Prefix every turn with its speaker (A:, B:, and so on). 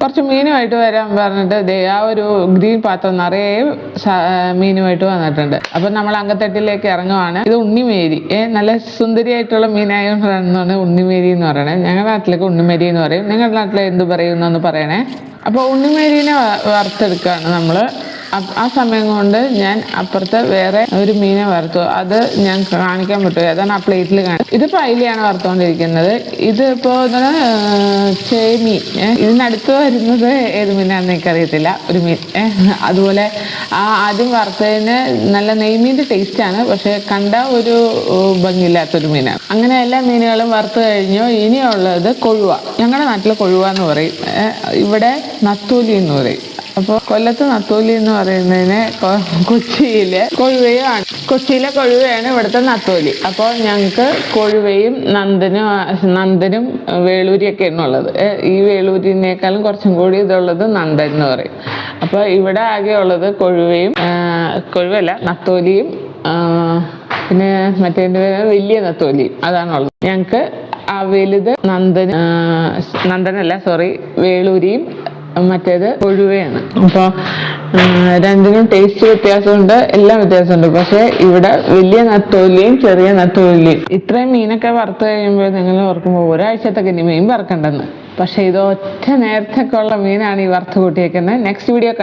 A: കുറച്ച് മീനുമായിട്ട് വരാൻ പറഞ്ഞിട്ട് ദേ ആ ഒരു ഗ്രീൻ പാത്രം നിറയെ മീനുമായിട്ട് വന്നിട്ടുണ്ട്. അപ്പം നമ്മൾ അങ്കത്തട്ടിലേക്ക് ഇറങ്ങുവാണ്. ഇത് ഉണ്ണിമേരി, നല്ല സുന്ദരിയായിട്ടുള്ള മീനായതുകൊണ്ടാണ് ഉണ്ണിമേരി എന്ന് പറയണേ. ഞങ്ങളുടെ നാട്ടിലേക്ക് ഉണ്ണിമേരി എന്ന് പറയും. നിങ്ങളുടെ നാട്ടിൽ എന്ത് പറയുമെന്നൊന്ന് പറയണേ. അപ്പോൾ ഉണ്ണിമേരീനെ വറുത്തെടുക്കുകയാണ് നമ്മൾ. ആ സമയം കൊണ്ട് ഞാൻ അപ്പുറത്ത് വേറെ ഒരു മീനെ വറുത്തു. അത് ഞാൻ കാണിക്കാൻ പറ്റും, അതാണ് ആ പ്ലേറ്റിൽ ഇതിപ്പോൾ അയിലയാണ് വറുത്തുകൊണ്ടിരിക്കുന്നത്. ഇതിപ്പോൾ ചേമീൻ. ഇതിനടുത്ത് വരുന്നത് ഏത് മീനാണെന്ന് എനിക്കറിയത്തില്ല, ഒരു മീൻ. അതുപോലെ ആദ്യം വറുത്തതിന് നല്ല നെയ്മീൻ്റെ ടേസ്റ്റാണ്, പക്ഷെ കണ്ട ഒരു ഭംഗിയില്ലാത്തൊരു മീനാണ്. അങ്ങനെ എല്ലാ മീനുകളും വറുത്ത് കഴിഞ്ഞു. ഇനിയുള്ളത് കൊഴുവ. ഞങ്ങളുടെ നാട്ടിൽ കൊഴുവ എന്ന് പറയും, ഇവിടെ നത്തോലി എന്ന് പറയും. അപ്പോൾ കൊല്ലത്ത് നത്തോലി എന്ന് പറയുന്നതിന് കൊച്ചിയിലെ കൊഴുവയാണ്. കൊച്ചിയിലെ കൊഴുവയാണ് ഇവിടുത്തെ നത്തോലി. അപ്പോൾ ഞങ്ങൾക്ക് കൊഴുവയും നന്ദനും വേളൂരിയൊക്കെയാണ് ഉള്ളത്. ഈ വേളൂരിനേക്കാളും കുറച്ചും കൂടി ഇതുള്ളത് നന്ദൻ എന്ന് പറയും. അപ്പോൾ ഇവിടെ ആകെ ഉള്ളത് കൊഴുവല്ല നത്തോലിയും പിന്നെ മറ്റേ വലിയ നത്തോലിയും അതാണുള്ളത്. ഞങ്ങൾക്ക് ആ വലുത് വേളൂരിയും മറ്റേത് കൊഴുവയാണ്. അപ്പോൾ രണ്ടിനും ടേസ്റ്റ് വ്യത്യാസമുണ്ട്, എല്ലാം വ്യത്യാസമുണ്ട്. പക്ഷെ ഇവിടെ വലിയ നത്തോലിയും ചെറിയ നത്തോലിയും. ഇത്രയും മീനൊക്കെ വറുത്ത് കഴിയുമ്പോൾ നിങ്ങൾ ഓർക്കുമ്പോൾ ഒരാഴ്ചത്തൊക്കെ ഇനി മീൻ വറുക്കണ്ടെന്ന്. പക്ഷെ ഇത് ഒറ്റ നേരത്തൊക്കെ ഉള്ള മീനാണ് ഈ വറുത്ത് കൂട്ടിയേക്കുന്നത്. Next video